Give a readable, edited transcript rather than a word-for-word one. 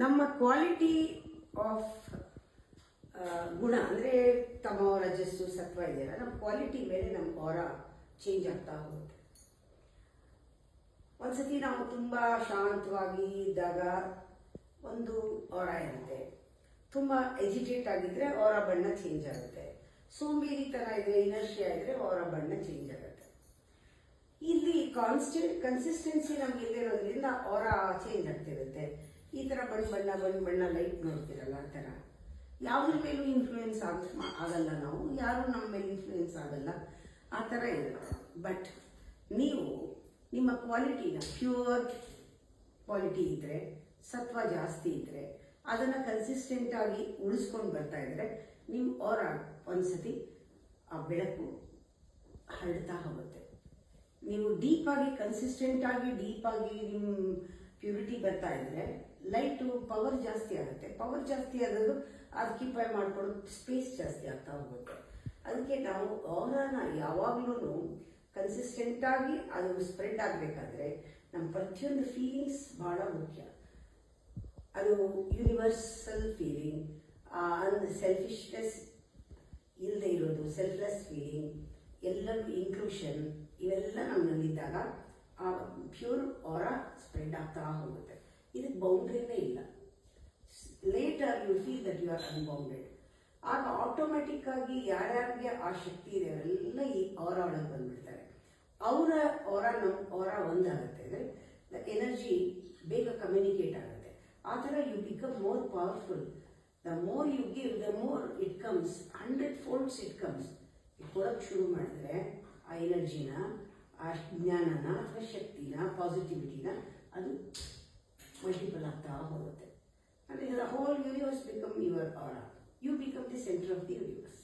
ನಮ್ಮ quality of ಗುಣ ಅಂದರೆ ತಮೋ ರಜಸ್ಸು ಸತ್ವ ಇದೆಯಲ್ಲ, ನಮ್ಮ ಕ್ವಾಲಿಟಿ ಮೇಲೆ ನಮ್ಮ ಆರ ಚೇಂಜ್ ಆಗ್ತಾ ಹೋಗುತ್ತೆ. ಒಂದ್ಸತಿ ನಾವು ತುಂಬ ಶಾಂತವಾಗಿ ಇದ್ದಾಗ ಒಂದು ಆರ ಇರುತ್ತೆ. ತುಂಬ ಎಜಿಟೇಟ್ ಆಗಿದ್ರೆ ಆರ ಬಣ್ಣ ಚೇಂಜ್ ಆಗುತ್ತೆ. ಸೋಂಬೇರಿತನ ಇದ್ರೆ, ಇನರ್ಷಿಯಾ ಇದ್ರೆ ಆರ ಬಣ್ಣ ಚೇಂಜ್ ಆಗುತ್ತೆ. ಇಲ್ಲಿ ಕನ್ಸಿಸ್ಟೆನ್ಸಿ ನಮ್ಗೆ ಇಲ್ಲಿರೋದ್ರಿಂದ ಆರ ಚೇಂಜ್ ಆಗ್ತಿರುತ್ತೆ. ಈ ಥರ ಬಣ್ಣ ಲೈಟ್ ನೋಡ್ತಿರಲ್ಲ, ಆ ಥರ ಯಾವುದ್ರ ಮೇಲೂ ಇನ್ಫ್ಲೂಯೆನ್ಸ್ ಆಗಲ್ಲ. ನಾವು ಯಾರು ನಮ್ಮ ಮೇಲೆ ಇನ್ಫ್ಲೂಯೆನ್ಸ್ ಆಗಲ್ಲ, ಆ ಥರ ಇರುತ್ತೆ. ಬಟ್ ನೀವು ನಿಮ್ಮ ಕ್ವಾಲಿಟಿನ ಪ್ಯೂರ್ ಕ್ವಾಲಿಟಿ ಇದ್ದರೆ, ಸತ್ವ ಜಾಸ್ತಿ ಇದ್ದರೆ, ಅದನ್ನು ಕನ್ಸಿಸ್ಟೆಂಟಾಗಿ ಉಳಿಸ್ಕೊಂಡು ಬರ್ತಾ ಇದ್ದರೆ ನಿಮ್ಮ ಆರ ಒಂದ್ಸತಿ ಆ ಬೆಳಕು ಹರಡ್ತಾ ಹೋಗುತ್ತೆ. ನೀವು ಡೀಪಾಗಿ ಕನ್ಸಿಸ್ಟೆಂಟಾಗಿ ಡೀಪಾಗಿ ನಿಮ್ಮ ಪ್ಯೂರಿಟಿ ಬರ್ತಾ ಇದ್ರೆ ಲೈಟು ಪವರ್ ಜಾಸ್ತಿ ಆಗುತ್ತೆ. ಪವರ್ ಜಾಸ್ತಿ ಆಗೋದು ಆಕ್ಯುಪೈ ಮಾಡ್ಕೊಳ್ಳೋ ಸ್ಪೇಸ್ ಜಾಸ್ತಿ ಆಗ್ತಾ ಹೋಗುತ್ತೆ. ಅದಕ್ಕೆ ನಾವು ಆರಾನ ಯಾವಾಗಲೂ ಕನ್ಸಿಸ್ಟೆಂಟಾಗಿ ಅದು ಸ್ಪ್ರೆಡ್ ಆಗಬೇಕಾದ್ರೆ ನಮ್ಮ ಪ್ರತಿಯೊಂದು ಫೀಲಿಂಗ್ಸ್ ಭಾಳ ಮುಖ್ಯ. ಅದು ಯೂನಿವರ್ಸಲ್ ಫೀಲಿಂಗ್, ಅಂದ್ರೆ ಸೆಲ್ಫಿಶ್ನೆಸ್ ಇಲ್ಲದೆ ಇರೋದು, ಸೆಲ್ಫ್ಲೆಸ್ ಫೀಲಿಂಗ್, ಎಲ್ಲರಿಗೂ ಇನ್ಕ್ಲೂಷನ್, ಇವೆಲ್ಲ ನಮ್ಮಲ್ಲಿದ್ದಾಗ ಆ ಪ್ಯೂರ್ ಆರ ಸ್ಪ್ರೆಡ್ ಆಗ್ತಾ ಹೋಗುತ್ತೆ. ಇದಕ್ಕೆ ಬೌಂಡ್ರಿನೇ ಇಲ್ಲ. Later you feel that you are unbounded. ಆಗ ಆಟೋಮೆಟಿಕ್ ಆಗಿ ಯಾರ್ಯಾರಿಗೆ ಆ ಶಕ್ತಿ ಇದೆ ಅವರೆಲ್ಲ ಈ ಆರ ಒಳಗೆ ಬಂದ್ಬಿಡ್ತಾರೆ. ಅವರ ಆರ ನಮ್ಮ ಆರ ಒಂದಾಗುತ್ತೆ. ಅಂದರೆ ದ ಎನರ್ಜಿ ಬೇಗ ಕಮ್ಯುನಿಕೇಟ್ ಆಗುತ್ತೆ. ಆ ಥರ you become more powerful. The more you give, the more it comes, 100 folds it comes. ಕೊಡೋಕ್ಕೆ ಶುರು ಮಾಡಿದ್ರೆ ಆ ಎನರ್ಜಿನ, ಆ ಜ್ಞಾನನ ಅಥವಾ ಶಕ್ತಿನ, ಪಾಸಿಟಿವಿಟಿನ ಅದು ಮಲ್ಟಿಪಲ್ ಆಗ್ತಾ ಹೋಗುತ್ತೆ. ಅಂದರೆ the whole universe become your ಆರ. You become the centre of the universe.